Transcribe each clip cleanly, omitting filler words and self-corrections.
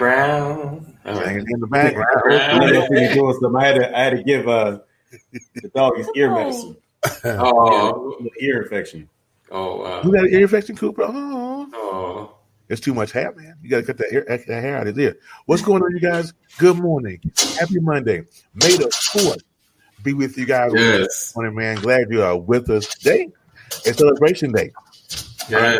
background. In the background. I had to give the dog his ear medicine. Ear infection. Oh, wow. You got an ear infection, Cooper? Oh. It's too much hair, man. You got to cut that hair out of his ear. What's going on, you guys? Good morning. Happy Monday. May the 4th be with you guys. Yes. Morning, man. Glad you are with us today. It's Celebration Day. Yeah.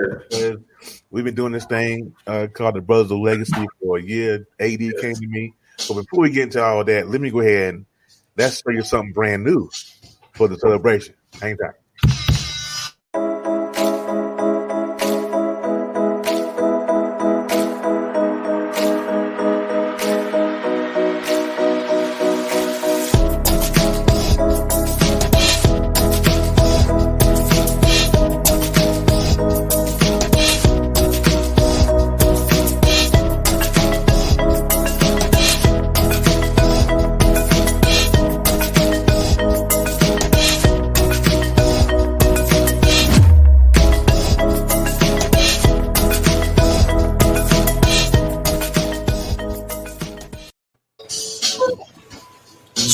We've been doing this thing called the Brothers of Legacy for a year. AD came to me. So before we get into all that, let me go ahead and let's show you something brand new for the celebration. Hang tight.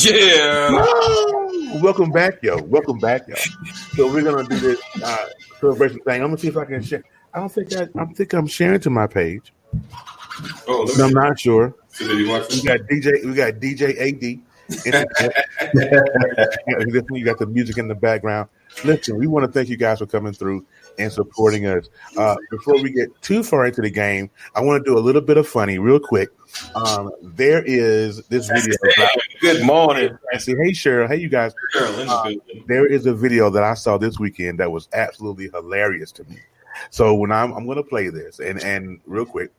Yeah. Welcome back, yo. So we're gonna do this celebration thing. I'm gonna see if I can share. I think I'm sharing to my page. I'm not sure. We got DJ AD. You got the music in the background. Listen, we want to thank you guys for coming through and supporting us. Before we get too far into the game, I want to do a little bit of funny real quick. There is this video. Good morning. Hey, Cheryl. Hey, you guys. There is a video that I saw this weekend that was absolutely hilarious to me. So when I'm going to play this and real quick,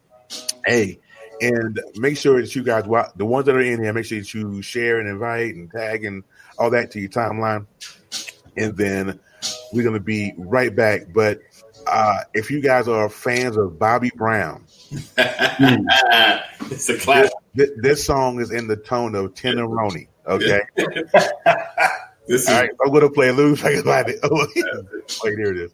hey, and make sure that you guys, the ones that are in here, make sure that you share and invite and tag and all that to your timeline. And then we're going to be right back. But if you guys are fans of Bobby Brown, it's a classic. This song is in the tone of Tenoroni. Okay. All right, I'm going to play a little second about it. Oh, wait, here it is.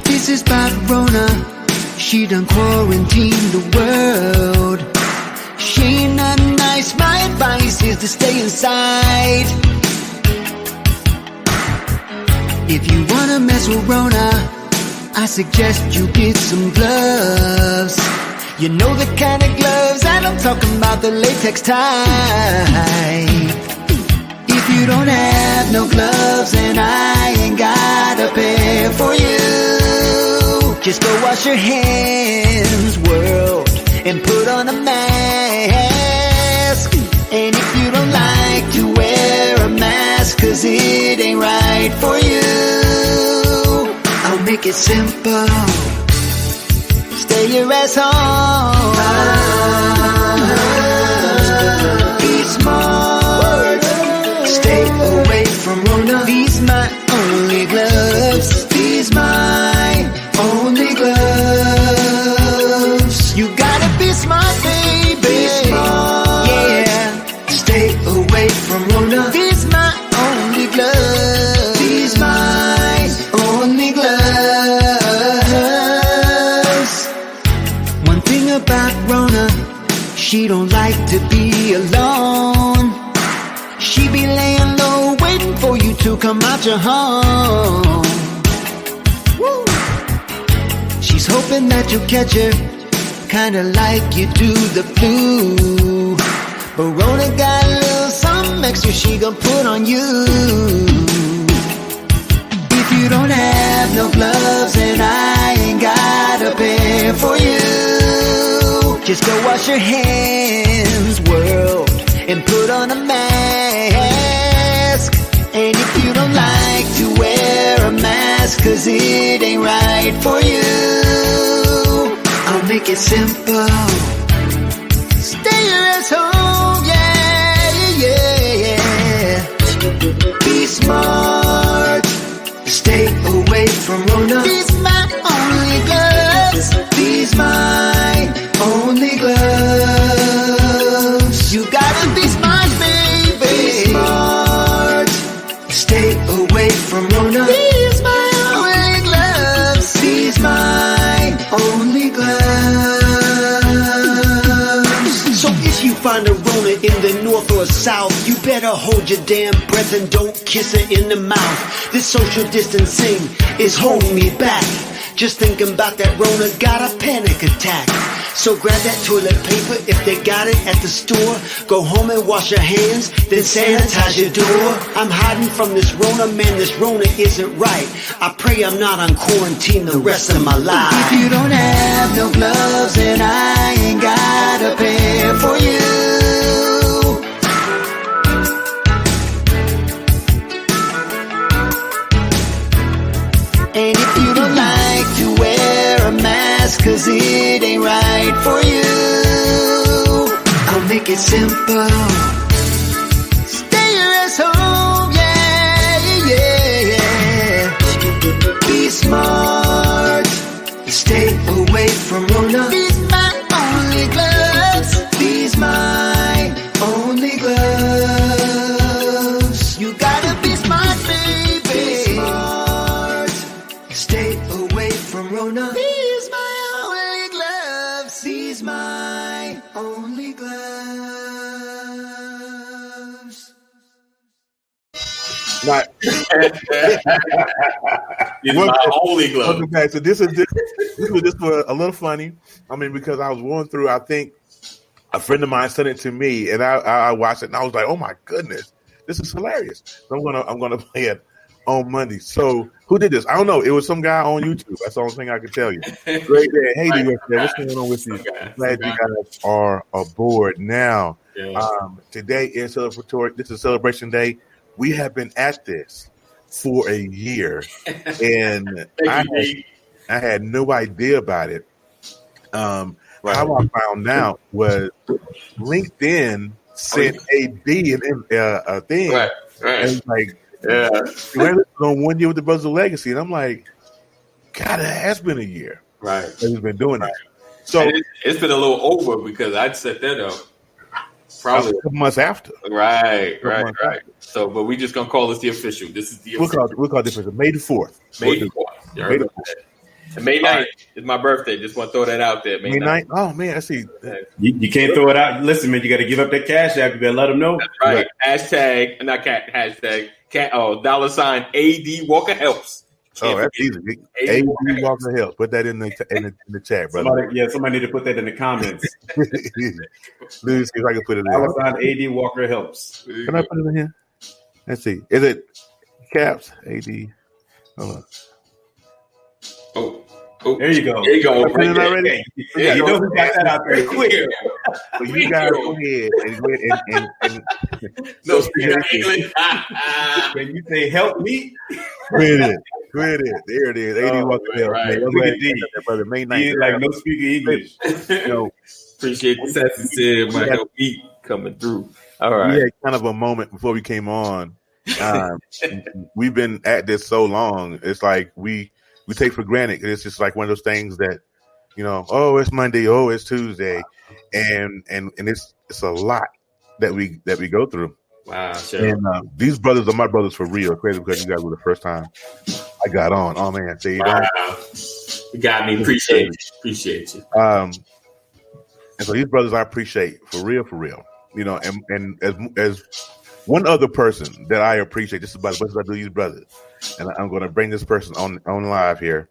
This is about Rona. She done quarantined the world. She ain't not nice. My advice is to stay inside. If you wanna mess with Rona, I suggest you get some gloves. You know the kind of gloves, and I'm talking about the latex type. If you don't have no gloves, and I ain't got a pair for you, just go wash your hands, world, and put on a mask. And if you don't like to wear a mask, 'cause it ain't right for you, I'll make it simple. Stay your ass home. Be smart. Stay away from Rona. These my only gloves. These my only gloves. You gotta be smart, baby. Be smart. Yeah. Stay away from Rona. These my only gloves. These my only gloves. One thing about Rona, she don't like to be alone. She be laying low, waiting for you to come out your home. Woo. She's hoping that you'll catch her, kinda like you do the flu. But Rona got a little something extra she gon' put on you. If you don't have no gloves, and I ain't got a pair for you, just go wash your hands, world, and put on a mask. And if you don't like to wear a mask, 'cause it ain't right for you, I'll make it simple. Stay your ass home, yeah. Be smart. Stay away from Rona. These my only gloves. These my only gloves. find a Rona in the north or south, you better hold your damn breath and don't kiss her in the mouth. This social distancing is holding me back. Just thinking about that Rona, got a panic attack. So grab that toilet paper if they got it at the store. Go home and wash your hands, then sanitize your door. I'm hiding from this Rona, man, this Rona isn't right. I pray I'm not on quarantine the rest of my life. If you don't have no gloves, then I ain't got a pair for you. And if you don't like to wear a mask, cause it ain't right for you, I'll make it simple. Stay your ass home, yeah. Be smart. Stay away from Rona. These my only gloves. These my only gloves. You gotta be smart, baby. Be smart. Stay away from Rona. These my only gloves. These my only gloves. Not, It's my only glove. okay, so this was a little funny. I mean, because I was going through, I think a friend of mine sent it to me, and I watched it, and I was like, "Oh my goodness, this is hilarious!" So I'm gonna play it on Monday. So who did this? I don't know. It was some guy on YouTube. That's the only thing I can tell you. Great day. Hey, what's going on with you? Glad you guys are aboard now. Yeah. Today is celebratory. This is Celebration Day. We have been at this for a year, and I had no idea about it. How I found out was LinkedIn sent AD a thing. Right. And it's like, Yeah. we're on 1 year with the Brothers of Legacy, and I'm like, God, it has been a year. Right. that we've been doing it. So And it's been a little over because I'd set that up probably a couple months after. Right. So, but we just gonna call this the official. This is the official. We'll call it different. May the 4th. May the 4th. You heard about that. And May 9th is my birthday. Just want to throw that out there. May 9th. Oh man, I see. You can't throw it out. Listen, man, you got to give up that cash app. You better let them know. That's right. Hashtag, not cat. Hashtag. Cat. Oh, $AD Walker helps. Oh, that's easy. AD Walker helps. Put that in the chat, brother. Somebody need to put that in the comments. Let me see if I can put it in. AD Walker helps. Can I put it in here? Let's see. Is it caps? AD. Hold on. Oh, there you go. There you go. Put it already. Yeah, you know who got that out there quick. So you guys go ahead and No speaking English. When you say help me, Credit. There it is. AD Walker helps. Right. Look at D. Brother, May 9th. he ain't like no speaking English. No, Appreciate the sensitivity of my help beat coming through. All right. we had kind of a moment before we came on. We've been at this so long. It's like we take for granted. It's just like one of those things that, oh, it's Monday, oh, it's Tuesday, and it's a lot that we go through. Wow. Sure. And these brothers are my brothers for real. Crazy because you guys were the first time I got on. Oh man, see, Wow. You got me. Appreciate you. And so these brothers I appreciate for real. And as one other person that I appreciate just about as much as I do these brothers, and I'm going to bring this person on us here,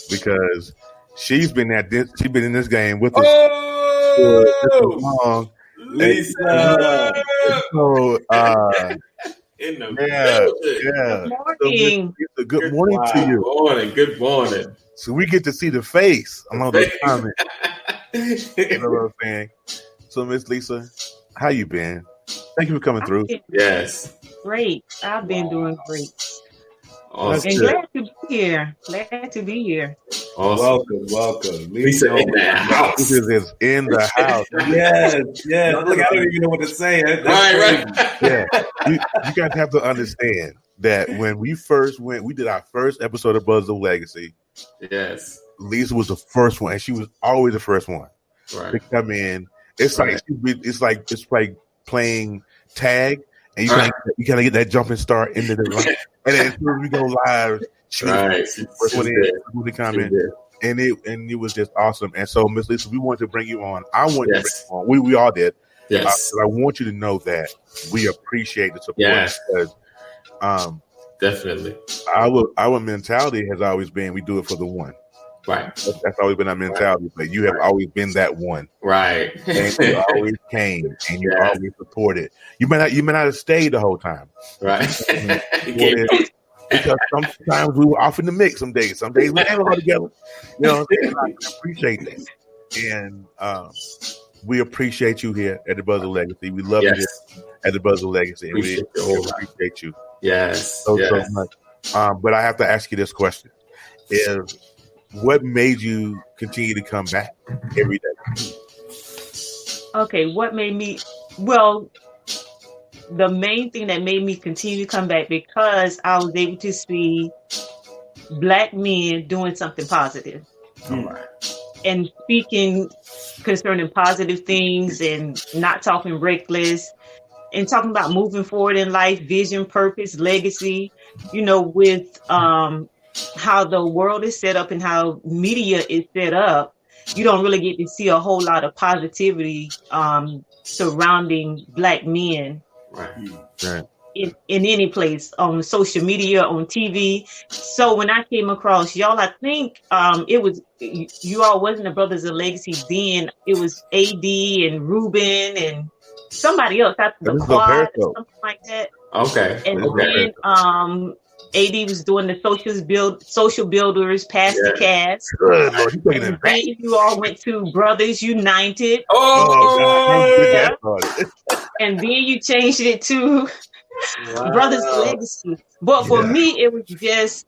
because she's been in this game with us for so long. Lisa. So, In the yeah. Morning. So, good morning to you. Good morning. So we get to see the face among the comments. You know what I'm saying? So, Miss Lisa, how you been? Thank you for coming through. Yes. Great. I've been doing great. Awesome. And glad to be here. Awesome. Welcome. Lisa in the house. This is in the house. Yes. Look, I don't even know what to say. Right. Yeah. You guys have to understand that when we did our first episode of Brothers of Legacy. Yes. Lisa was the first one, and she was always the first one to come in. It's like playing tag, and you gotta get that jumping start into the line. And then as soon as we go live, she was the first one in to comment. and it was just awesome. And so, Miss Lisa, we wanted to bring you on. I wanted to bring you on. We all did. Yes. But I want you to know that we appreciate the support. Yes. Because, definitely. Our mentality has always been we do it for the one. Right. That's always been our mentality. But you have always been that one. Right. And you always came and you always supported. You may not have stayed the whole time. Right. Because sometimes we were off in the mix some days. Some days we never all together. You know what I'm saying? I appreciate that. And we appreciate you here at the Brothers of Legacy. We love you here at the Brothers of Legacy. And we appreciate you. Yes. So much. But I have to ask you this question. Is what made you continue to come back every day? Okay, what made me? Well, the main thing that made me continue to come back because I was able to see Black men doing something positive. And speaking concerning positive things and not talking reckless and talking about moving forward in life, vision, purpose, legacy, with how the world is set up and how media is set up, you don't really get to see a whole lot of positivity surrounding Black men. Right. In any place, on social media, on TV. So when I came across y'all, I think it was you all wasn't the Brothers of Legacy then. It was AD and Ruben and somebody else. The Quad or something like that. Okay. And then AD was doing the social builders, past the cast. Good Lord, and then you all went to Brothers United. God. And then you changed it to Brothers Legacy. But for me, it was just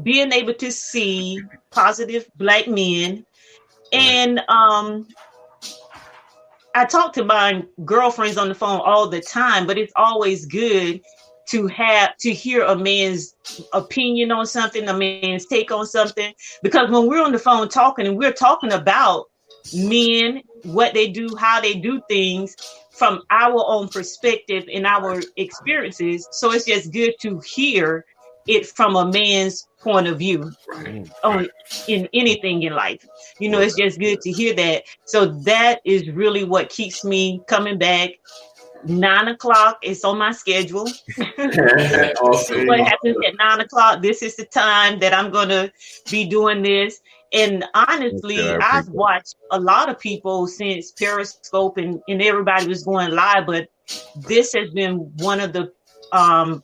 being able to see positive Black men. And I talk to my girlfriends on the phone all the time, but it's always good to hear a man's opinion on something, a man's take on something. Because when we're on the phone talking and we're talking about men, what they do, how they do things from our own perspective and our experiences. So it's just good to hear it from a man's point of view in anything in life. It's just good to hear that. So that is really what keeps me coming back. 9:00 is on my schedule. Awesome. What happens at 9:00? This is the time that I'm going to be doing this. And honestly, I've watched a lot of people since Periscope and everybody was going live, but this has been one of the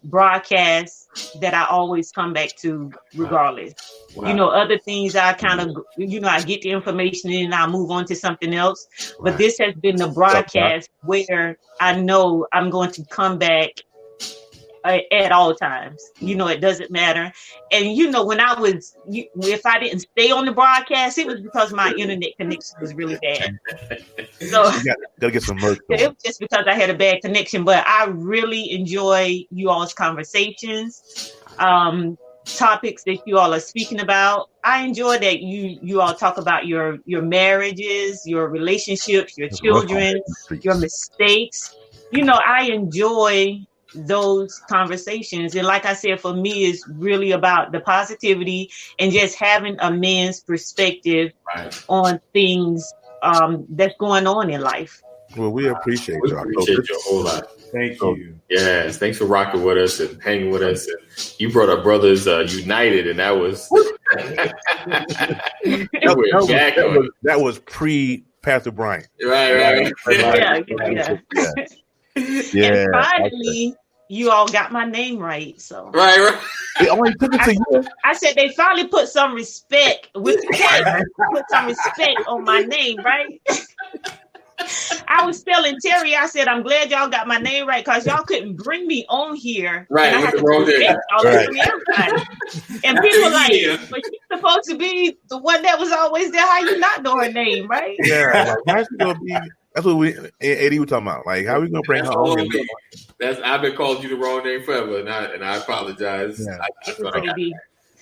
broadcasts that I always come back to regardless. Wow. Other things I kind of, I get the information and I move on to something else. But this has been the broadcast where I know I'm going to come back at all times. It doesn't matter. And when I was, if I didn't stay on the broadcast, it was because my internet connection was really bad. So you gotta get some merch. It was just because I had a bad connection. But I really enjoy you all's conversations, topics that you all are speaking about. I enjoy that you all talk about your marriages, your relationships, your children, your mistakes. I enjoy those conversations. And like I said, for me, it's really about the positivity and just having a man's perspective on things that's going on in life. Well, we appreciate you. We appreciate you a whole lot. Thank you. Yes, thanks for rocking with us and hanging with us. And you brought our Brothers United, and that was that was pre Pastor Brian. Right. Yeah. And finally, you all got my name right. So right. It only took it to you. I said they finally put some respect put some respect on my name, right? I was telling Terry, I said, I'm glad y'all got my name right because y'all couldn't bring me on here. Right. And I had to respect everybody. And people were like, but you're supposed to be the one that was always there. How you not know her name, right? Yeah. How's she gonna be? That's what Eddie was talking about. Like, how are we gonna bring her on? I've been calling you the wrong name forever, and I apologize. Yeah.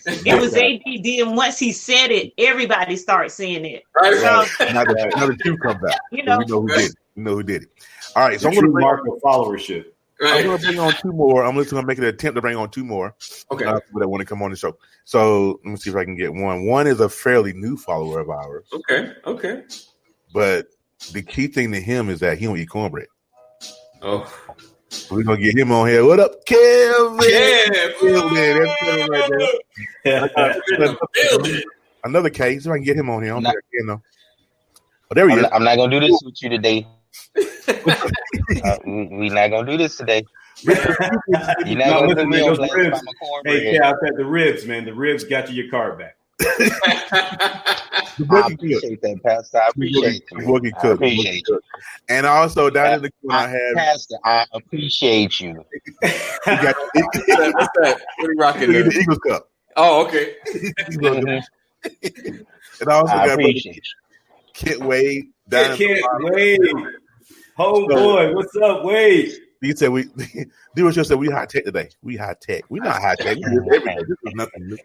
It was ADD, and once he said it, everybody started saying it. Right. So, now that you come back, we know who did it. We know who did it. All right, so I'm going to mark of followership. Right. I'm going to bring on two more. I'm just going to make an attempt to bring on two more. Okay. People that want to come on the show. So let me see if I can get one. One is a fairly new follower of ours. Okay. But the key thing to him is that he don't eat cornbread. Oh. So we're going to get him on here. What up, Kevin? Yeah. Kevin. That's Kevin right there. Another case. If I can get him on here. I don't think I can, though. Oh, there he is. I'm not going to do this with you today. We're not going to do this today. You're not going to do me on ribs. Hey, Cal, the ribs, man. The ribs got you your card back. I appreciate that, Pastor. I appreciate you. And also, down in the corner, I have Pastor. I appreciate you. What's that? What are you rocking? The Eagles Cup. Oh, okay. And I also got Kit Wade. Kit Wade. Oh boy, what's up, Wade? He said just said we high tech today. We high tech. We not high tech. This is nothing new.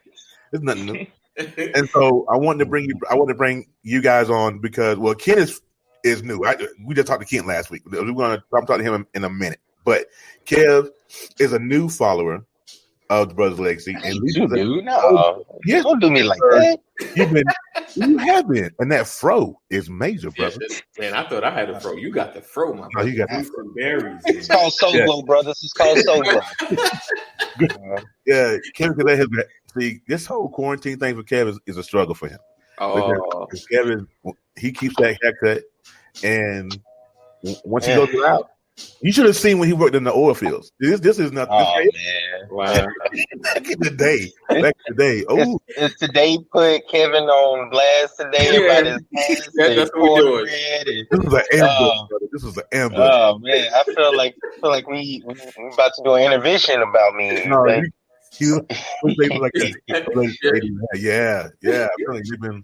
It's nothing new. And so I wanted to bring you guys on because Ken is new. We just talked to Ken last week. I'm talking to him in a minute. But Kev is a new follower of the Brothers Legacy. And yes, don't do me like that. You have been, and that fro is major, brother. Man, I thought I had a fro. You got the fro, my brother. You got some berries. It's called Solo, brothers. It's called Solo. Yeah, Kevin has been. See, this whole quarantine thing for Kevin is a struggle for him. Oh, because Kevin, he keeps that haircut, and once he goes out, you should have seen when he worked in the oil fields. This is not. Oh man! Wow. Back in the day. Oh, is today put Kevin on blast today about his pants? That's what we're doing. This is an ambush, brother. This is an ambush. Oh man, I feel like we about to do an intervention about me. No, like yeah.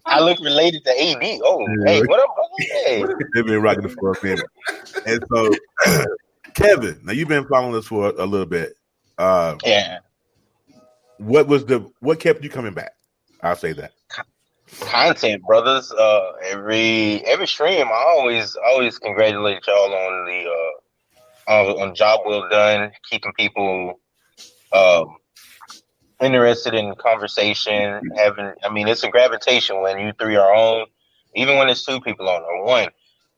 I look related to AD. Oh, hey, what up, brother? Hey. They've been rocking the for a minute. And so, Kevin, now you've been following us for a little bit. Yeah. What kept you coming back? I'll say that. Content, brothers. Every stream, I always congratulate y'all on the on job well done, keeping people interested in conversation. It's a gravitation when you three are on, even when it's two people on or one.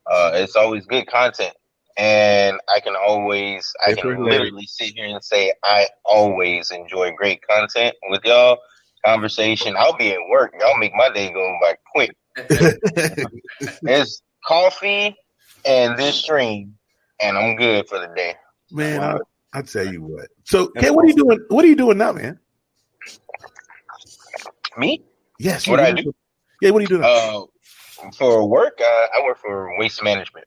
It's always good content, and I can literally sit here and say I always enjoy great content with y'all. Conversation. I'll be at work. Y'all make my day go by quick. It's coffee and this stream, and I'm good for the day. Man, I'll tell you what. So, Ken, what are you doing? What are you doing now, man? Me? Yes. What I do? Yeah. What are you doing? For work, I work for waste management.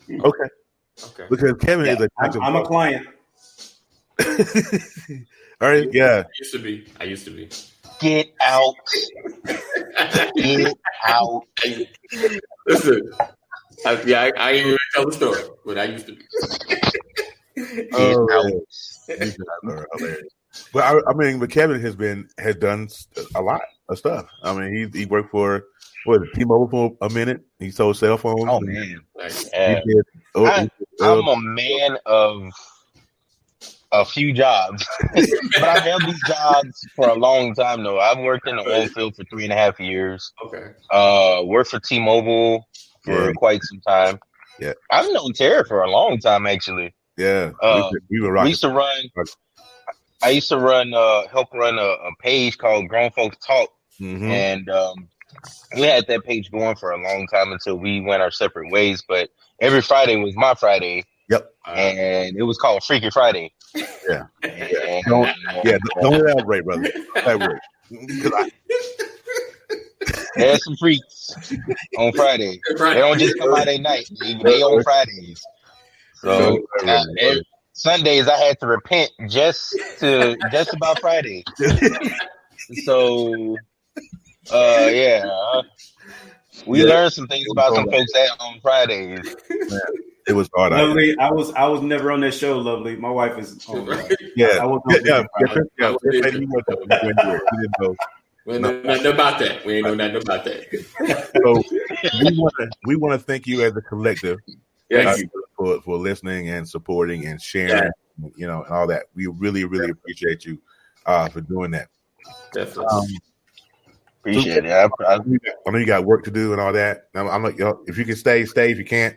Okay. Because Kevin is I'm a client. All right. Yeah. I used to be. Get out. Get out. Listen. I ain't even tell the story, but I used to be. But but Kevin has done a lot of stuff. I mean, he worked for T-Mobile for a minute. He sold cell phones. Oh man, I'm a man of a few jobs, but I've held these jobs for a long time. Though I've worked in the oil field for 3.5 years. Okay. Worked for T-Mobile for quite some time. Yeah, I've known Tara for a long time actually. Yeah, we were rocking. I used to help run a page called Grown Folks Talk, and we had that page going for a long time until we went our separate ways. But every Friday was my Friday. Yep, and it was called Freaky Friday. Yeah, don't elaborate, brother. Elaborate. There's some freaks on Friday. They don't just come out at night. They on Fridays. So Sundays I had to repent just about Friday. So we learned some things about some folks on Fridays. Man, it was hard. Lovely, I was never on that show. Lovely, my wife is on. Yeah, I was We ain't know nothing about that. We ain't know nothing about that. So we want to thank you as a collective. Thank you for listening and supporting and sharing and all that. We really, really appreciate you for doing that. Definitely. Appreciate it. I know you got work to do and all that. I'm like, if you can stay. If you can't,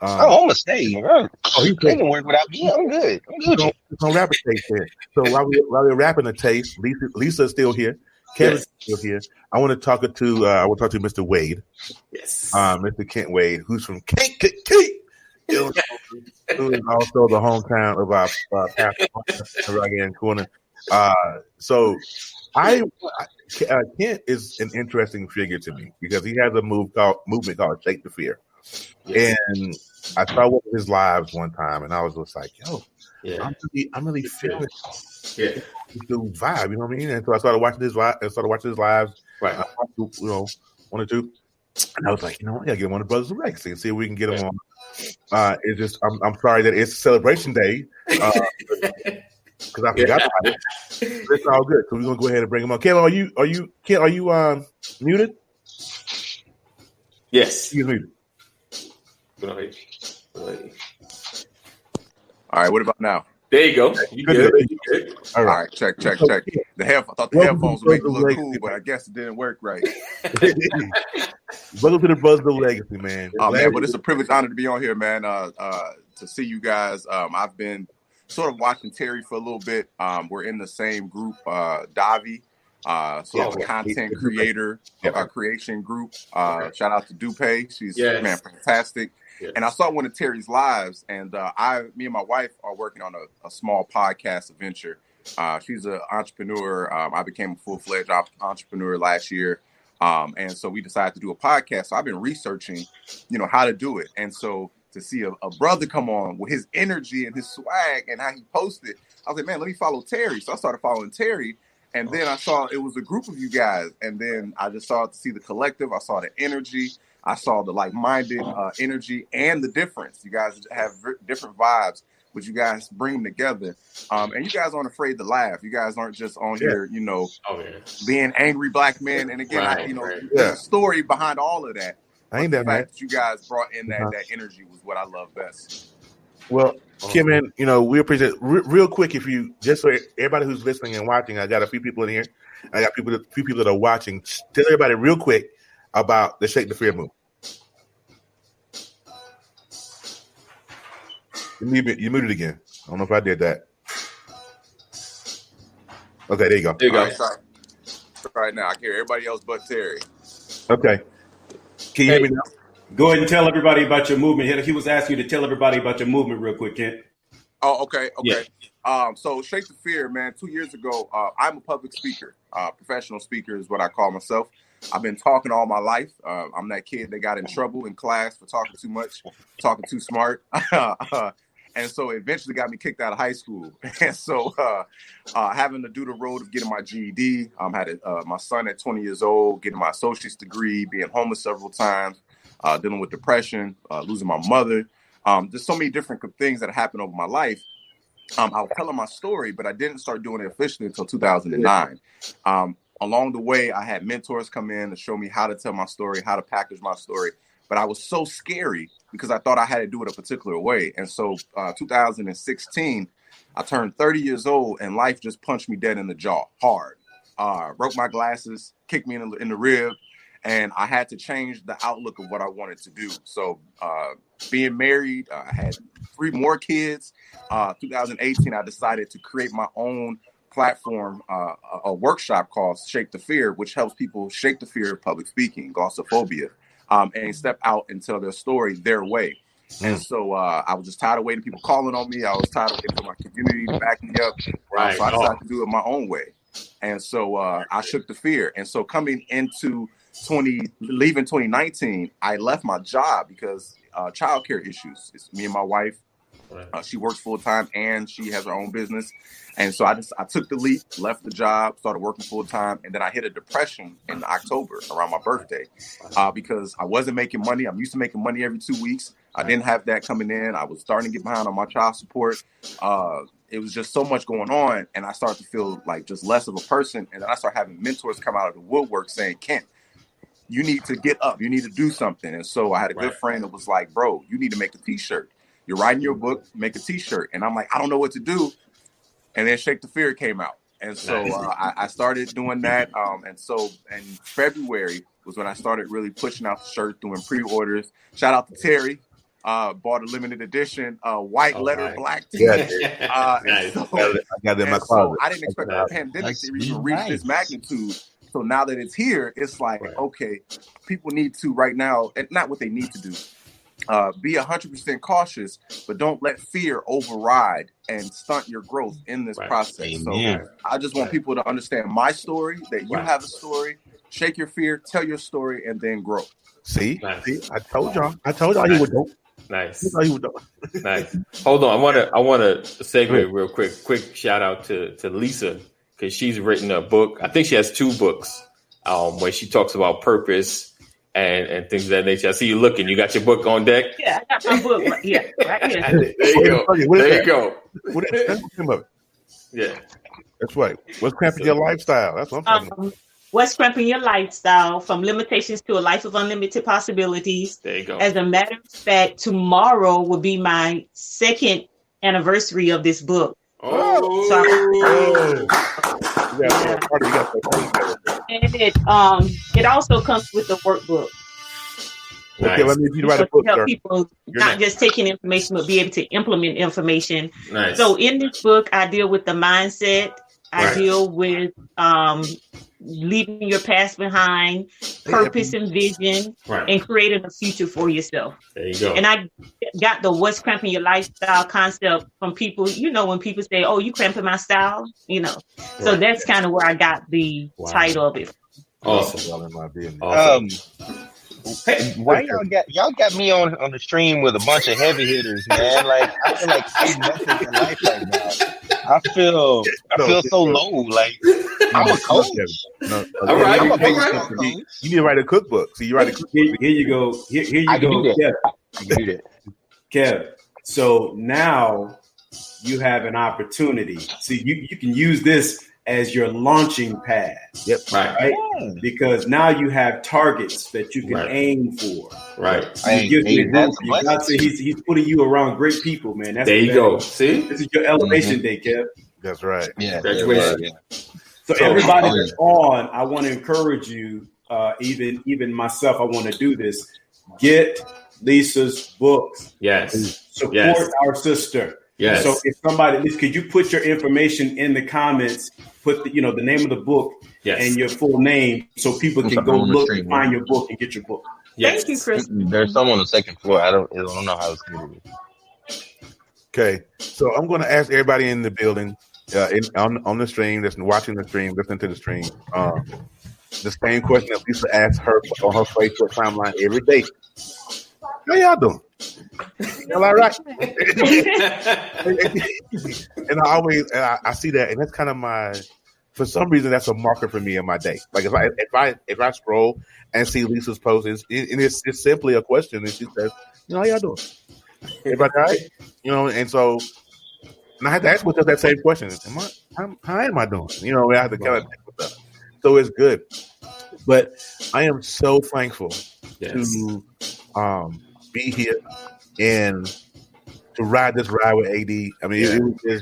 I'm gonna stay. They can work without me. I'm good. I'm good. Don't wrap a taste here. So while we're wrapping the taste, Lisa's still here. Kevin's still here. I want to talk to Mr. Wade. Yes. Mr. Kent Wade, who's from Kent, who is also the hometown of our pastor right here in Corner. So Kent is an interesting figure to me because he has a movement called Shake the Fear. Yes. And I saw one of his lives one time, and I was just like, "Yo, I'm really feeling the vibe." You know what I mean? And so I started watching his lives. Right. One or two, and I was like, I gotta get one of the Brothers of Legacy and see if we can get him on. It's just, I'm sorry that it's Celebration Day because I forgot about it. It's all good, so we're gonna go ahead and bring him on. Kevin, are you muted? Yes. He's muted. All right, what about now? There you go. You good. All right, check. I thought the headphones would make it look cool, but I guess it didn't work right. Welcome to the Brothers of Legacy, man. Oh, man, but it's a privilege, honor to be on here, man, to see you guys. I've been sort of watching Terry for a little bit. We're in the same group, Davi, a content creator, creation group. Shout out to Dupe. She's, man, fantastic. Yes. And I saw one of Terry's lives, and me and my wife are working on a small podcast venture. She's an entrepreneur. I became a full-fledged entrepreneur last year. And so we decided to do a podcast. So I've been researching, how to do it. And so to see a brother come on with his energy and his swag and how he posted, I was like, man, let me follow Terry. So I started following Terry. And then I saw it was a group of you guys. And then I just started to see the collective. I saw the energy. I saw the like-minded energy and the difference. You guys have different vibes, but you guys bring them together. And you guys aren't afraid to laugh. You guys aren't just on here, being angry black men. And again, there's a story behind all of that. I ain't that fact that you guys brought in that energy was what I love best. Well, Kim, man, we appreciate it. Real quick, if you just so everybody who's listening and watching, I got a few people in here. I got a few people that are watching. Tell everybody real quick about the Shake the Fear move. You muted again. I don't know if I did that. Okay, there you go. There you go. Right now, I can hear everybody else but Terry. Okay. Can you hear me now? Go ahead and tell everybody about your movement. He was asking you to tell everybody about your movement real quick, Kent. Oh, okay. Yeah. So Shake the Fear, man, 2 years ago, I'm a public speaker. Professional speaker is what I call myself. I've been talking all my life. I'm that kid that got in trouble in class for talking too much, talking too smart. And so it eventually got me kicked out of high school. And so having to do the road of getting my GED, had my son at 20 years old, getting my associate's degree, being homeless several times, dealing with depression, losing my mother. There's so many different things that happened over my life. I was telling my story, but I didn't start doing it officially until 2009. Along the way, I had mentors come in to show me how to tell my story, how to package my story. But I was so scary because I thought I had to do it a particular way. And so 2016, I turned 30 years old and life just punched me dead in the jaw hard. Broke my glasses, kicked me in the rib. And I had to change the outlook of what I wanted to do. So being married, I had 3 more kids. 2018, I decided to create my own platform, a workshop called Shake the Fear, which helps people shake the fear of public speaking, glossophobia, and step out and tell their story their way. And so I was just tired of waiting, people calling on me. I was tired of waiting for my community to back me up. So I decided to do it my own way. And so I shook the fear. And so coming into leaving 2019, I left my job because childcare issues. It's me and my wife. She works full time and she has her own business. And so I took the leap, left the job, started working full time. And then I hit a depression in October around my birthday because I wasn't making money. I'm used to making money every 2 weeks. I didn't have that coming in. I was starting to get behind on my child support. It was just so much going on. And I started to feel like just less of a person. And then I started having mentors come out of the woodwork saying, Kent, you need to get up. You need to do something. And so I had a good friend that was like, bro, you need to make a T-shirt. You're writing your book, make a T-shirt. And I'm like, I don't know what to do. And then Shake the Fear came out. And so I started doing that. And so in February was when I started really pushing out the shirt, doing pre-orders. Shout out to Terry. Bought a limited edition white letter black T-shirt. Nice. So, I got it in my closet. I didn't expect the pandemic to even reach this magnitude. So now that it's here, it's like, okay, people need to right now, and not what they need to do, be 100% cautious, but don't let fear override and stunt your growth in this process. Amen. So I just want people to understand my story, that you have a story, shake your fear, tell your story, and then grow. See, I told y'all he would do. Nice. Nice. Hold on. I want to segue real quick. Quick shout out to Lisa, because she's written a book. I think she has 2 books where she talks about purpose and things of that nature. I see you looking. You got your book on deck? Yeah, I got my book. Right here. There you go. There you go. Yeah. That's right. What's cramping your lifestyle? That's what I'm talking about. What's cramping your lifestyle? From limitations to a life of unlimited possibilities. There you go. As a matter of fact, tomorrow will be my 2nd anniversary of this book. And it also comes with the workbook. Okay, let me read you write a book, help people not just taking information, but be able to implement information. Nice. So in this book, I deal with the mindset. I deal with leaving your past behind, purpose and vision, and creating a future for yourself. There you go. And I got the what's cramping your lifestyle concept from people, when people say, oh, you cramping my style, So that's kind of where I got the title of it. Awesome. Why y'all got me on the stream with a bunch of heavy hitters, man? Like I feel like I'm nothing in life right now. I feel so low. Like I'm a coach. All right. I'm a big coach. You need to write a cookbook. So you write a cookbook. Here you go. Here you go, Kev. I can do that. Kev. So now you have an opportunity. So you can use this as your launching pad. Yep. Right. Because now you have targets that you can aim for. Right. He's putting you around great people, man. There you go. See? This is your elevation day, Kev. That's right. Yeah. Graduation. So everybody that's on, I want to encourage you, even myself, I want to do this. Get Lisa's books. Yes. Support our sister. Yes. So if somebody, at least, could you put your information in the comments? Put the name of the book and your full name, so people can go look and find your book and get your book. Thank you, Chris. There's some on the 2nd floor. I don't know how it's going to be. Okay, so I'm going to ask everybody in the building, on the stream, that's watching the stream, listening to the stream, the same question that Lisa asks her on her Facebook timeline every day. How y'all doing? Y'all all right? And I see that, and that's kind of for some reason, that's a marker for me in my day. Like if I scroll and see Lisa's post, it's simply a question, and she says, how y'all doing? Everybody all right? And I had to ask myself that same question. How am I doing? I have to kind of think with that. So it's good. But I am so thankful to be here and to ride this ride with AD. I mean, it was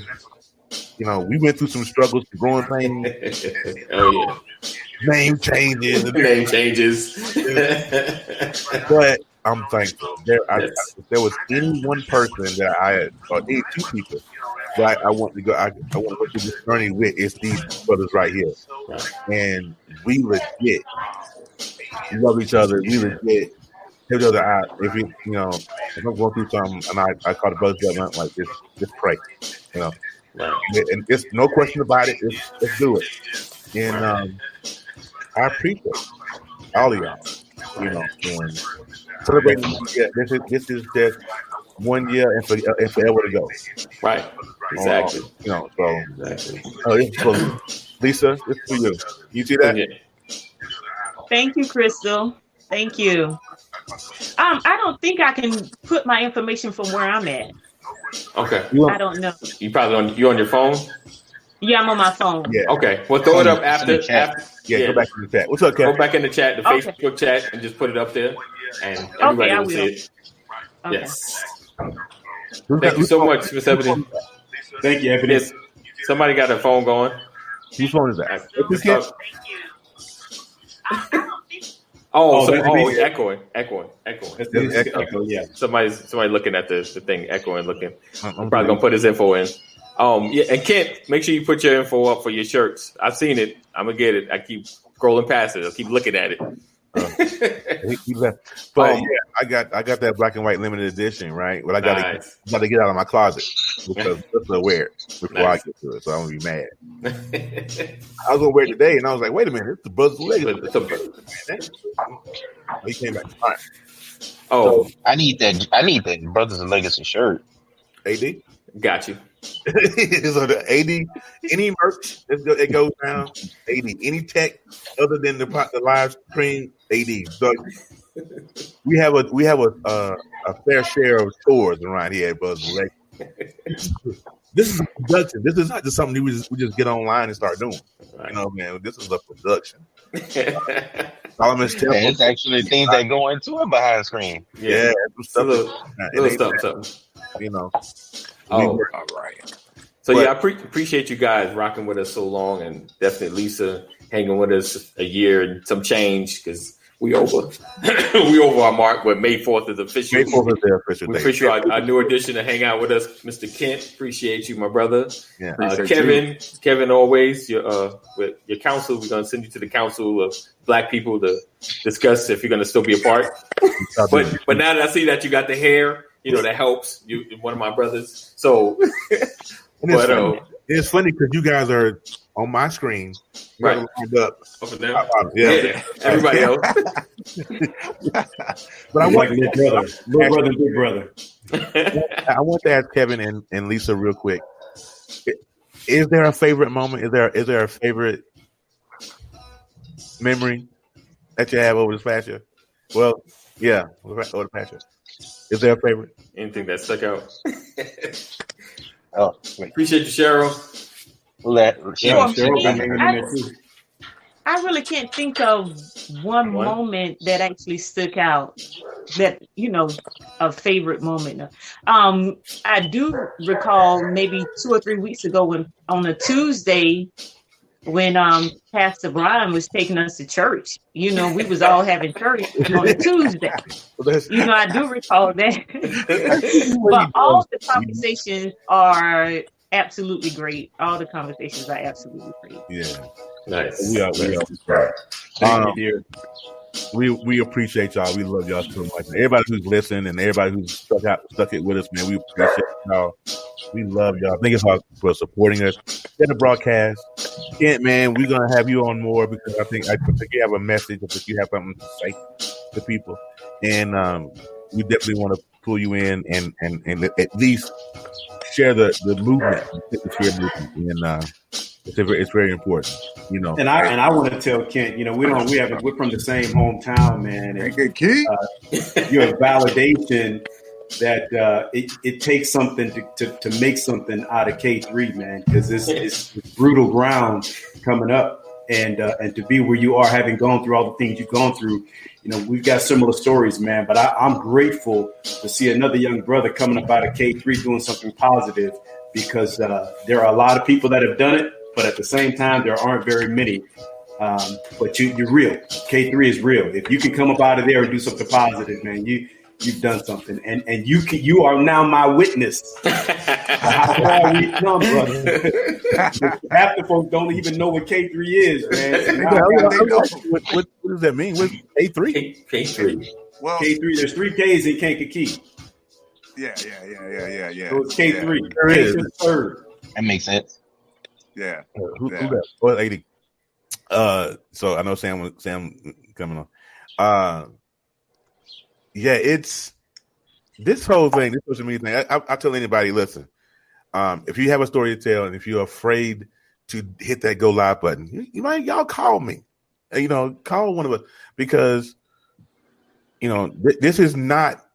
we went through some struggles, growing pains. Name changes. But I'm thankful. There was any one person that or any 2 people that I want to go. I want to go through this journey with. It's these brothers right here, and we legit love each other. We legit. If I'm going through something and I call the brothers together, like just pray, and it's no question about it. Let's do it. And I appreciate all of y'all, and celebrating. This is just 1 year and forever to go. Right. Exactly. So Lisa, this is for you. You see that? Thank you, Crystal. Thank you. I don't think I can put my information from where I'm at. Okay. I don't know. You probably on your phone? Yeah, I'm on my phone. Yeah. Okay. We'll throw it up after. Go back in the chat. What's up, Kevin? Go back in the chat, the Facebook chat, and just put it up there, and everybody will see it. Okay. Yes. Thank you so much, Miss Ebony. Thank you, Ebony. Yes. Somebody got a phone going. Whose phone is that? Echoing. Yeah. Somebody looking at the thing, echoing, looking. I'm probably gonna put his info in. And Kent, make sure you put your info up for your shirts. I've seen it. I'm gonna get it. I keep scrolling past it. I keep looking at it. But I got that black and white limited edition, right? But I got to get out of my closet because I'm gonna wear it before I get to it, so I'm gonna be mad. I was gonna wear it today, and I was like, "Wait a minute, it's the Brothers Legacy." He came back. All right. So, I need that Brothers Legacy shirt. AD, got you. So the AD, any merch it goes down, AD. Any tech other than the live stream, AD. So we have a fair share of tours around here at Buzz Lake. This is a production. This is not just something we just get online and start doing. You know, man. This is a production. It's actually things that go into it behind the screen. Yeah, little stuff. You know. All right. So I appreciate you guys rocking with us so long, and definitely Lisa hanging with us a year and some change because we over our mark. But May 4th is official. May 4th is the official we date. official our new addition to hang out with us, Mr. Kent. Appreciate you, my brother. Yeah. Kevin, always with your council. We're gonna send you to the council of Black people to discuss if you're gonna still be a part. but now that I see that you got the hair. You know, that helps. You one of my brothers. So, it's funny because you guys are on my screen, right? Lined up and down. Yeah. Everybody else. But I want little brother, big brother. I want to ask Kevin and Lisa real quick. Is there a favorite moment? Is there a favorite memory that you have over this past year? Well, yeah, over the past year. Is there a favorite? Anything that stuck out? Appreciate you, Cheryl. I really can't think of one moment that actually stuck out. That a favorite moment. I do recall maybe 2 or 3 weeks ago when on a Tuesday. When Pastor Brian was taking us to church, we was all having church on a Tuesday. I do recall that. But all the conversations are absolutely great. All the conversations are absolutely great. Yeah, nice. We are. Thank you, dear. We appreciate y'all. We love y'all so much. Everybody who's listening and everybody who's stuck it with us, man. We appreciate y'all. We love y'all. Thank you for supporting us. In the broadcast, Kent, man, we're gonna have you on more because I think you have a message. I think you have something to say to people, and we definitely want to pull you in and at least share the movement, and it's very important, And I want to tell Kent, we're from the same hometown, man. And, your validation that it takes something to make something out of K3, man, because it's brutal ground coming up, and to be where you are, having gone through all the things you've gone through, we've got similar stories, man. But I'm grateful to see another young brother coming up out of K3 doing something positive, because there are a lot of people that have done it, but at the same time, there aren't very many. But you're real. K3 is real. If you can come up out of there and do something positive, man, you've done something, and you are now my witness. How far we come, brother. Half the folks don't even know what K3 is, man. What does that mean? What's K3? K3. Well, K3. There's 3 Ks in Kankakee. Yeah. So it's K3. Yeah. There is. Third. That makes sense. Yeah. Who that? Well, 80. So I know Sam coming on. Yeah, it's this whole thing, this social media thing. I tell anybody, listen, if you have a story to tell and if you're afraid to hit that go live button, y'all call me. Call one of us, because this is not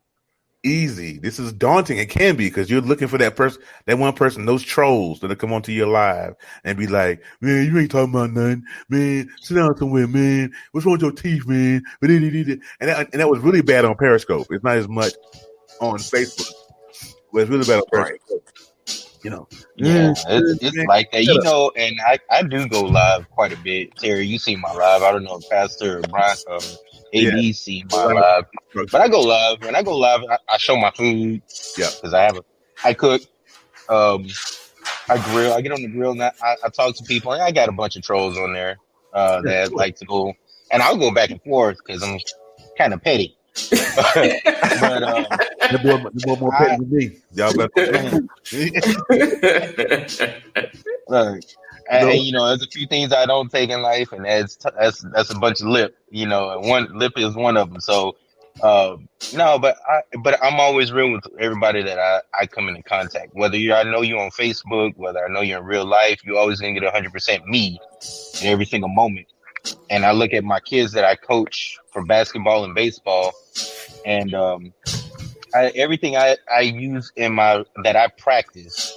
easy. This is daunting. It can be, because you're looking for that one person, those trolls that'll come onto your live and be like, man, you ain't talking about nothing, man. Sit down somewhere, man. What's wrong with your teeth, man? And that was really bad on Periscope. It's not as much on Facebook, Well, it's really about Right. You know. Yeah, it's like that, you know. And I do go live quite a bit. Terry, you see my live. I don't know if Pastor or Brian, AB see my live, but I go live. When I go live, I show my food. Yeah, because I cook. I grill. I get on the grill and I talk to people. And I got a bunch of trolls on there that like to go, and I'll go back and forth because I'm kind of petty. But they're more petty than me. Y'all better. And you know, there's a few things I don't take in life, and that's a bunch of lip. You know, and one lip is one of them. So. No, but I'm always real with everybody that I come into contact. Whether I know you on Facebook, whether I know you in real life, you're always gonna get 100% me in every single moment. And I look at my kids that I coach for basketball and baseball, and everything I use that I practice,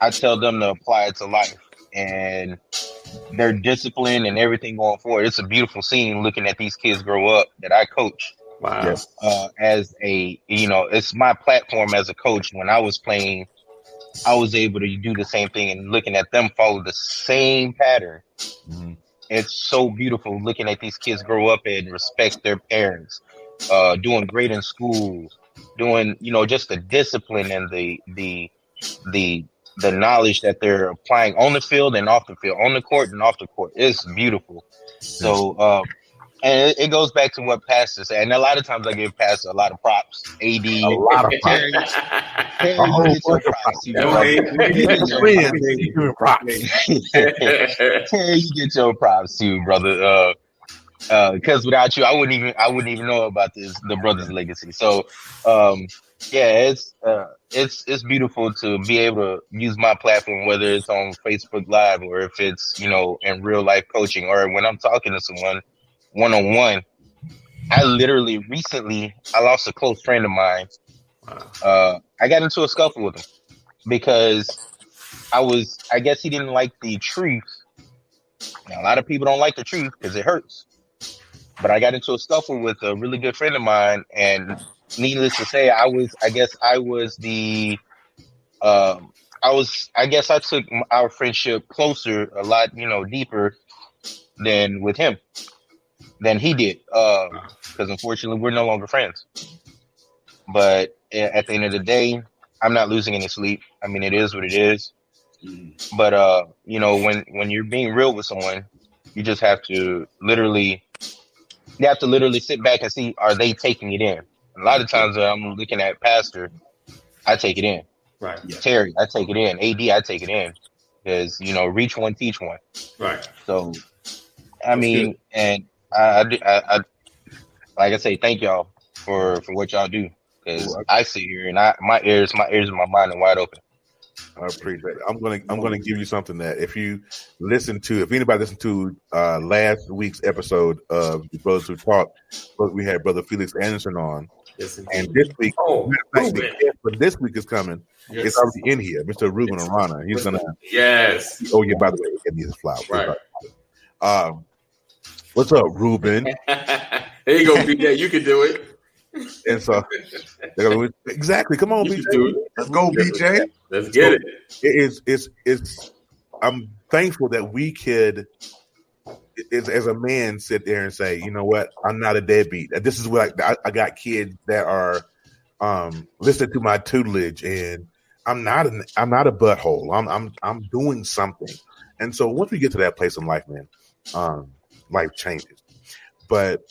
I tell them to apply it to life, and their discipline and everything going forward. It's a beautiful scene looking at these kids grow up that I coach. Wow. As it's my platform as a coach. When I was playing, I was able to do the same thing, and looking at them follow the same pattern. Mm-hmm. It's so beautiful looking at these kids grow up and respect their parents, doing great in school, doing, just the discipline and the knowledge that they're applying on the field and off the field, on the court and off the court. It's beautiful. So, and it goes back to what Pastor said. And a lot of times I give Pastor a lot of props. AD, a lot of Terry, a whole bunch of props. Terry, you get your props too, brother. Because without you, I wouldn't even know about the brother's legacy. So, yeah, it's beautiful to be able to use my platform, whether it's on Facebook Live or if it's, in real life coaching, or when I'm talking to someone one-on-one. I literally recently, I lost a close friend of mine. I got into a scuffle with him because I guess he didn't like the truth. Now, a lot of people don't like the truth because it hurts. But I got into a scuffle with a really good friend of mine, and needless to say, I took our friendship closer, a lot, deeper than with him, than he did. Because unfortunately, we're no longer friends. But at the end of the day, I'm not losing any sleep. I mean, it is what it is. But, when you're being real with someone, you just have to literally sit back and see, are they taking it in? A lot of times I'm looking at Pastor, I take it in. Right. Yeah. Terry, I take it in. AD, I take it in. Because, reach one, teach one. Right. So, I mean, and I like I say, thank y'all for what y'all do. Because I sit here and my ears and my mind are wide open. I appreciate it. I'm gonna give you something that if anybody listened to last week's episode of the Brothers Who Talk, we had Brother Felix Anderson on. Yes, and this week, but this week is coming. Yes. It's already in here, Mr. Ruben Arana. He's gonna. Yes. Oh yeah. By the way, get me his flowers. Right. What's up, Ruben? There you go, BJ. You can do it. And so, exactly. Come on, BJ. Let's go, BJ. Let's get it. It's. I'm thankful that we could, as a man, sit there and say, you know what, I'm not a deadbeat. This is what I got kids that are listening to my tutelage, and I'm not a butthole. I'm doing something. And so once we get to that place in life, man, life changes. But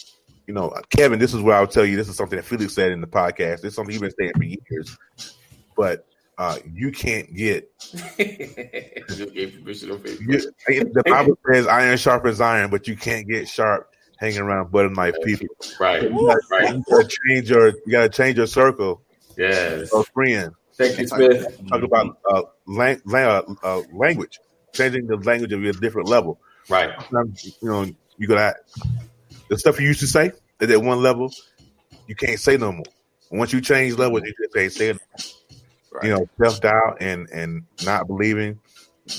Kevin, this is what I'll tell you. This is something that Felix said in the podcast. It's something he's been saying for years. But you can't get. The Bible says iron sharpens iron, but you can't get sharp hanging around butter knife people. Right. You gotta change your circle. Yes. Of friends. Thank you, Smith. Talk about language, changing the language of your different level. Right. You gotta. The stuff you used to say at that one level, you can't say no more. Once you change levels, you just say it. Right. Self-doubt and not believing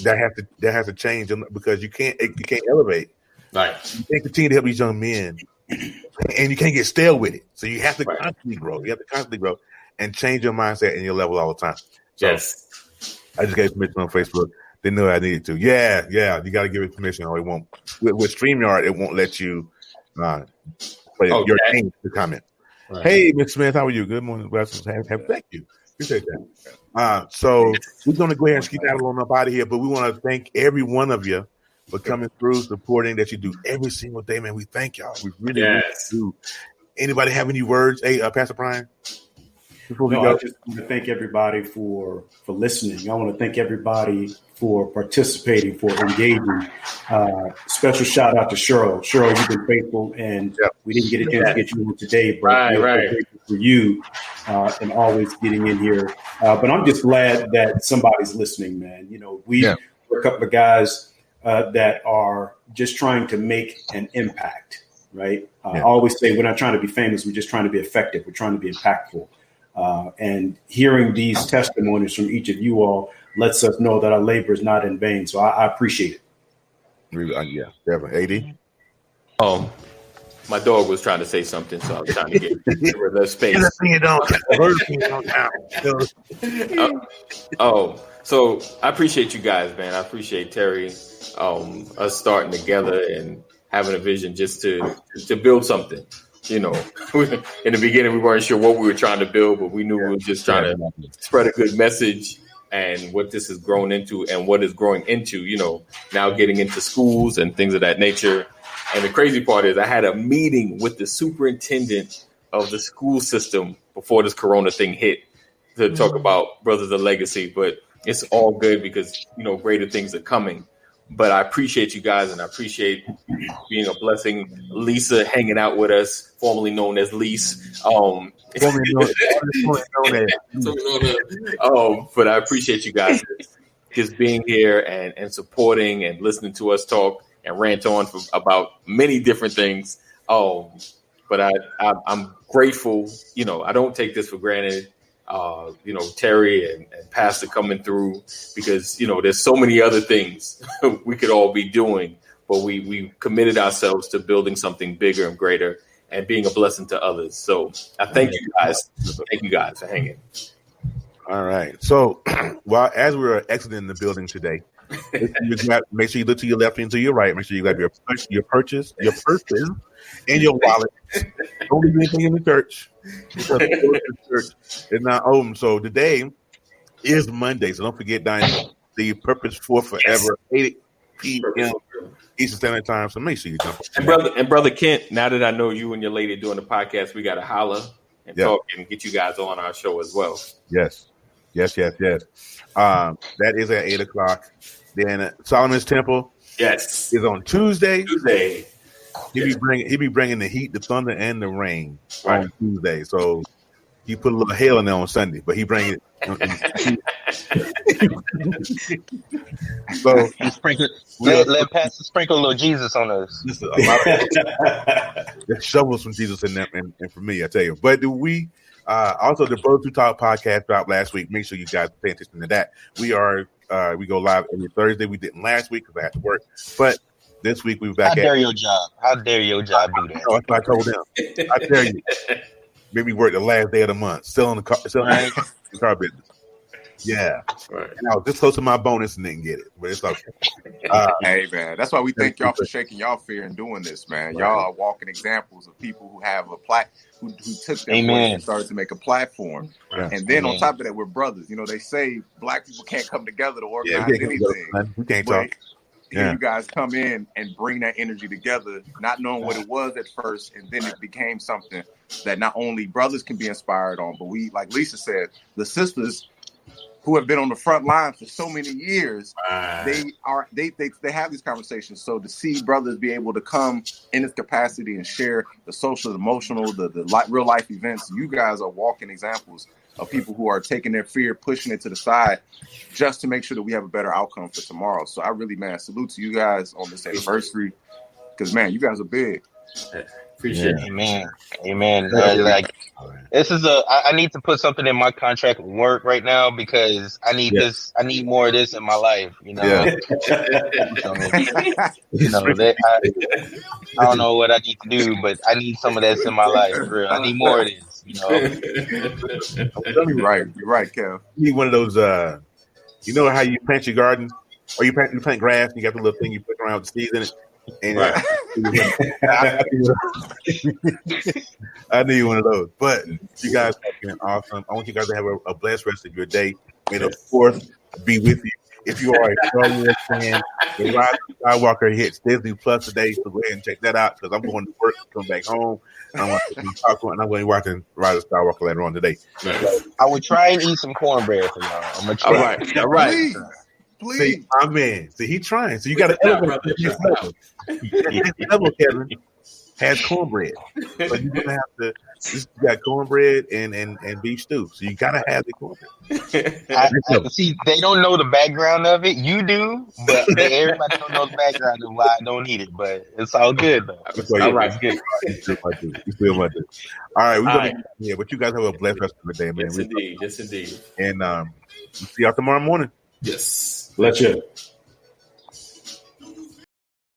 that has to change because you can't elevate. Right. You can't continue to help these young men, and you can't get stale with it. So you have to constantly grow. You have to constantly grow. and change your mindset and your level all the time. So Yes. I just gave permission on Facebook. They knew I needed to. Yeah. You got to give it permission, or it won't. With StreamYard, it won't let you play your name to comment. Right. Hey, Ms. Smith, how are you? Good morning. Thank you. Appreciate that. So we're going to go ahead and skedaddle on up out of here, but we want to thank every one of you for coming through, supporting that you do every single day, man. We thank y'all. We really do. Anybody have any words? Hey, Pastor Brian? Before we go? I just want to thank everybody for listening. I want to thank everybody for participating, for engaging. Special shout out to Cheryl. Cheryl, you've been faithful, and we didn't get a chance to get you on today, but we're grateful for you and always getting in here. But I'm just glad that somebody's listening, man. You know, we're a couple of guys that are just trying to make an impact, right? I always say we're not trying to be famous. We're just trying to be effective. We're trying to be impactful. And hearing these testimonies from each of you all lets us know that our labor is not in vain. So I appreciate it. Yeah, definitely. AD? My dog was trying to say something, so I was trying to get the space. So I appreciate you guys, man. I appreciate Terry, us starting together and having a vision just to build something. You know, in the beginning, we weren't sure what we were trying to build, but we knew we were just trying to spread a good message. And what this has grown into and what is growing into, you know, now getting into schools and things of that nature. And the crazy part is I had a meeting with the superintendent of the school system before this Corona thing hit to talk about Brothers of Legacy. But it's all good because, you know, greater things are coming. But I appreciate you guys, and I appreciate being a blessing. Lisa hanging out with us, formerly known as Lise. But I appreciate you guys just being here and supporting and listening to us talk and rant on about many different things. But I'm grateful. You know, I don't take this for granted. You know, Terry and Pastor coming through, because, you know, there's so many other things we could all be doing, but we committed ourselves to building something bigger and greater and being a blessing to others. So I thank you guys. Thank you guys for hanging. All right. So while as we were exiting the building today, make sure you look to your left and to your right. Make sure you grab your purse, and your wallet. Don't leave anything in the church. Because the church is not open. So today is Monday. So don't forget, the Purpose for Forever, 8 p.m. Eastern Standard Time. So make sure you jump. And brother Kent, now that I know you and your lady doing the podcast, we got to holler and talk and get you guys on our show as well. Yes. That is at 8:00. Then Solomon's Temple, is on Tuesday. He be bringing the heat, the thunder, and the rain on Tuesday. So he put a little hail in there on Sunday, but he bring it. So let Pastor sprinkle a little Jesus on us. There's shovels from Jesus in them, and for me, I tell you. But we also the Brothers Who Talk podcast dropped last week. Make sure you guys pay attention to that. We go live every Thursday. We didn't last week because I had to work, but this week we were back. How dare your job do that? Oh, that's what I told them. I dare you. Maybe work the last day of the month, selling the car business. Yeah. Right. And I was this close to my bonus and didn't get it, but it's okay. Hey, man, that's why we thank y'all for shaking y'all fear and doing this, man. Y'all are walking examples of people who have who took their voice and started to make a platform. Yeah. And then on top of that, we're brothers. You know, they say black people can't come together to organize anything. We can't talk. Here you guys come in and bring that energy together, not knowing what it was at first, and then it became something that not only brothers can be inspired on, but we, like Lisa said, the sisters who have been on the front line for so many years, they have these conversations. So to see brothers be able to come in this capacity and share the social, emotional, the real life events, you guys are walking examples of people who are taking their fear, pushing it to the side, just to make sure that we have a better outcome for tomorrow. So I really, man, salute to you guys on this anniversary, because, man, you guys are big. Appreciate it. Amen. Like this is I need to put something in my contract with work right now because I need this. I need more of this in my life. You know. Yeah. I don't know what I need to do, but I need some of this in my life. For real. I need more of this. You know. You're right, Kev. You need one of those. You know how you plant your garden, or you plant grass, and you got the little thing you put around with the seeds in it. And I need one of those. But you guys have been awesome. I want you guys to have a blessed rest of your day. May the 4th be with you. If you are a Star Wars fan, the Rise of Skywalker hits Disney Plus today, so go ahead and check that out because I'm going to work, come back home, and I'm going to be watching Rise of Skywalker later on today. I would try and eat some cornbread for y'all. I'm gonna try. All right. Please. See, my man. See, he trying. So you got to elevate this level. This level, Kevin, has cornbread. But you're gonna have to. You got cornbread and beef stew. So you gotta have the cornbread. See, they don't know the background of it. You do, but everybody don't know the background of why I don't eat it. But it's all good though. All right, it's good. You still might do. All right, we're gonna but you guys have a blessed rest of the day, man. Yes, indeed. And we'll see y'all tomorrow morning. Yes. Let's go.